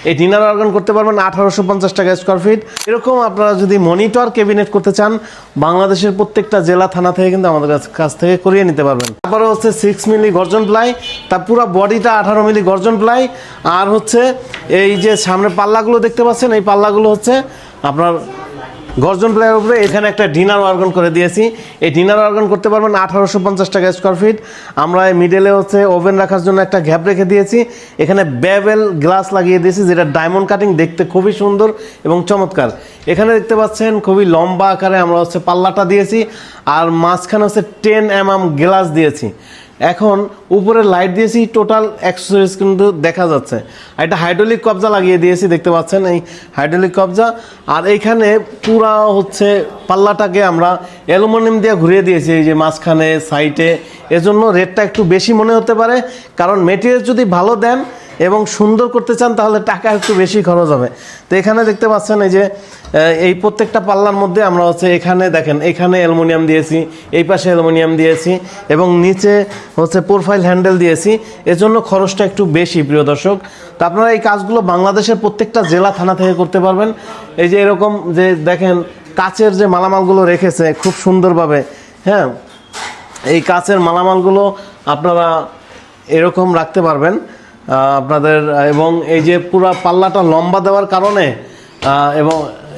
এই dinner organ করতে পারবেন 1850 টাকা স্কোয়ার ফিট। এরকম আপনারা যদি মনিটর ক্যাবিনেট করতে চান বাংলাদেশের প্রত্যেকটা জেলা থানা থেকে কিন্তু আমাদের কাছ থেকে করিয়ে নিতে পারবেন। তারপরে হচ্ছে 6 মিলি গর্জন প্লাই, তার পুরো বডিটা 18 মিলি গর্জন প্লাই। আর হচ্ছে এই যে সামনে পাল্লাগুলো দেখতে পাচ্ছেন, এই পাল্লাগুলো হচ্ছে আপনার গর্জন প্লাইয়ের উপরে এখানে একটা ডিনার অর্গান করে দিয়েছি। এই ডিনার অর্গান করতে পারবেন 1850 টাকা স্কোয়ার ফিট। আমরা এই মিডলে হচ্ছে ওভেন রাখার জন্য একটা গ্যাপ রেখে দিয়েছি। এখানে বেভেল গ্লাস লাগিয়ে দিয়েছি, যেটা ডায়মন্ড কাটিং, দেখতে খুবই সুন্দর এবং চমৎকার। এখানে দেখতে পাচ্ছেন খুবই লম্বা আকারে আমরা হচ্ছে পাল্লাটা দিয়েছি, আর মাঝখানে হচ্ছে 10 mm গ্লাস দিয়েছি। এখন উপরে লাইট দিয়েছি, টোটাল অ্যাক্সেসরিজ কিন্তু দেখা যাচ্ছে। আর এটা হাইড্রোলিক কবজা লাগিয়ে দিয়েছি, দেখতে পাচ্ছেন এই হাইড্রোলিক কবজা। আর এইখানে পুরা হচ্ছে পাল্লাটাকে আমরা অ্যালুমিনিয়াম দিয়ে ঘুরিয়ে দিয়েছি এই যে মাঝখানে সাইডে। এজন্য রেটটা একটু বেশি মনে হতে পারে, কারণ মেটেরিয়াল যদি ভালো দেন এবং সুন্দর করতে চান তাহলে টাকা একটু বেশি খরচ হবে। তো এখানে দেখতে পাচ্ছেন এই যে এই প্রত্যেকটা পাল্লার মধ্যে আমরা হচ্ছে এখানে দেখেন, এখানে অ্যালুমিনিয়াম দিয়েছি, এই পাশে অ্যালুমিনিয়াম দিয়েছি এবং নিচে হচ্ছে প্রোফাইল হ্যান্ডেল দিয়েছি। এজন্য খরচটা একটু বেশি প্রিয় দর্শক। তো আপনারা এই কাজগুলো বাংলাদেশের প্রত্যেকটা জেলা থানা থেকে করতে পারবেন। এই যে এরকম যে দেখেন কাচের যে মালামালগুলো রেখেছে খুব সুন্দরভাবে, হ্যাঁ, এই কাচের মালামালগুলো আপনারা এরকম রাখতে পারবেন আপনাদের। এবং এই যে পুরো পাল্লাটা লম্বা দেওয়ার কারণে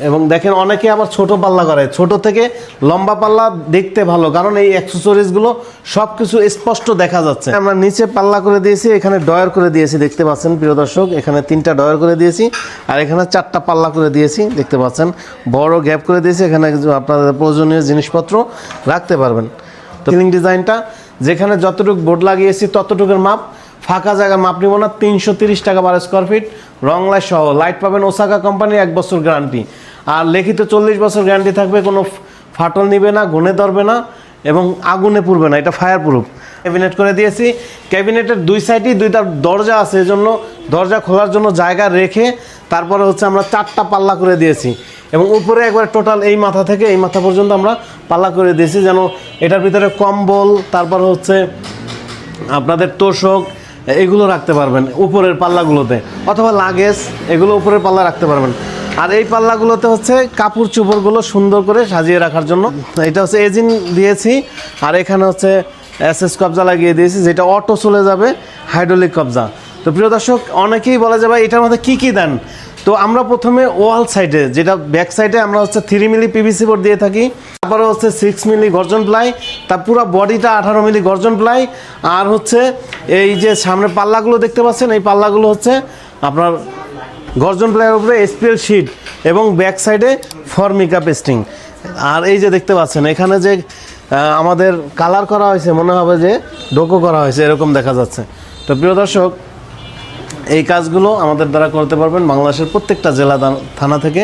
এবং দেখেন অনেকে আবার ছোট পাল্লা করে, ছোট থেকে লম্বা পাল্লা দেখতে ভালো, কারণ এই অ্যাক্সেসরিজগুলো সব কিছু স্পষ্ট দেখা যাচ্ছে। আমরা নিচে পাল্লা করে দিয়েছি, এখানে ডয়ার করে দিয়েছি, দেখতে পাচ্ছেন প্রিয় দর্শক। এখানে 3টা ডয়ার করে দিয়েছি, আর এখানে 4টা পাল্লা করে দিয়েছি, দেখতে পাচ্ছেন। বড় গ্যাপ করে দিয়েছি, এখানে আপনাদের প্রয়োজনীয় জিনিসপত্র রাখতে পারবেন। তো সিলিং ডিজাইনটা যেখানে যতটুকু বোর্ড লাগিয়েছি ততটুকুর মাপ, ফাঁকা জায়গার মাপ নিব না। 330 টাকা পার স্কোয়ার ফিট, রং লাইট সহ। লাইট পাবেন ওসাকা কোম্পানির 1 বছর গ্যারান্টি, আর লিখিত 40 বছর গ্যারান্টি থাকবে। কোনো ফাটল নিবে না, ঘুনে ধরবে না এবং আগুনে পুড়বে না, এটা ফায়ার প্রুফ। ক্যাবিনেট করে দিয়েছি, ক্যাবিনেটের 2 সাইডেই 2টা দরজা আছে, এজন্য দরজা খোলার জন্য জায়গা রেখে তারপরে হচ্ছে আমরা 4টা পাল্লা করে দিয়েছি। এবং উপরে একবার টোটাল এই মাথা থেকে এই মাথা পর্যন্ত আমরা পাল্লা করে দিয়েছি, যেন এটার ভিতরে কম্বল, তারপর হচ্ছে আপনাদের তোষক এগুলো রাখতে পারবেন উপরের পাল্লাগুলোতে, অথবা লাগেজ এগুলো উপরের পাল্লা রাখতে পারবেন। আর এই পাল্লাগুলোতে হচ্ছে কাপড় চোপড়গুলো সুন্দর করে সাজিয়ে রাখার জন্য এটা হচ্ছে এজিন দিয়েছি। আর এখানে হচ্ছে এসএস কবজা লাগিয়ে দিয়েছি, যেটা অটো চলে যাবে, হাইড্রোলিক কবজা। তো প্রিয় দর্শক, অনেকেই বলে যে ভাই এটার মধ্যে কী কী দেন। তো আমরা প্রথমে ওয়াল সাইডে, যেটা ব্যাক সাইডে, আমরা হচ্ছে 3 মিলি পিভিসি বোর্ড দিয়ে থাকি। তারপরে হচ্ছে 6 মিলি গর্জন প্লাই, তার পুরো বডিটা 18 মিলি গর্জন প্লাই। আর হচ্ছে এই যে সামনে পাল্লাগুলো দেখতে পাচ্ছেন, এই পাল্লাগুলো হচ্ছে আপনার গর্জন প্লাইয়ের উপরে এসপিএল শিট এবং ব্যাক সাইডে ফর্মিকা পেস্টিং। আর এই যে দেখতে পাচ্ছেন এখানে যে আমাদের কালার করা হয়েছে, মনে হবে যে ডোকো করা হয়েছে, এরকম দেখা যাচ্ছে। তো প্রিয় দর্শক, এই কাজগুলো আমাদের দ্বারা করতে পারবেন বাংলাদেশের প্রত্যেকটা জেলা থানা থেকে।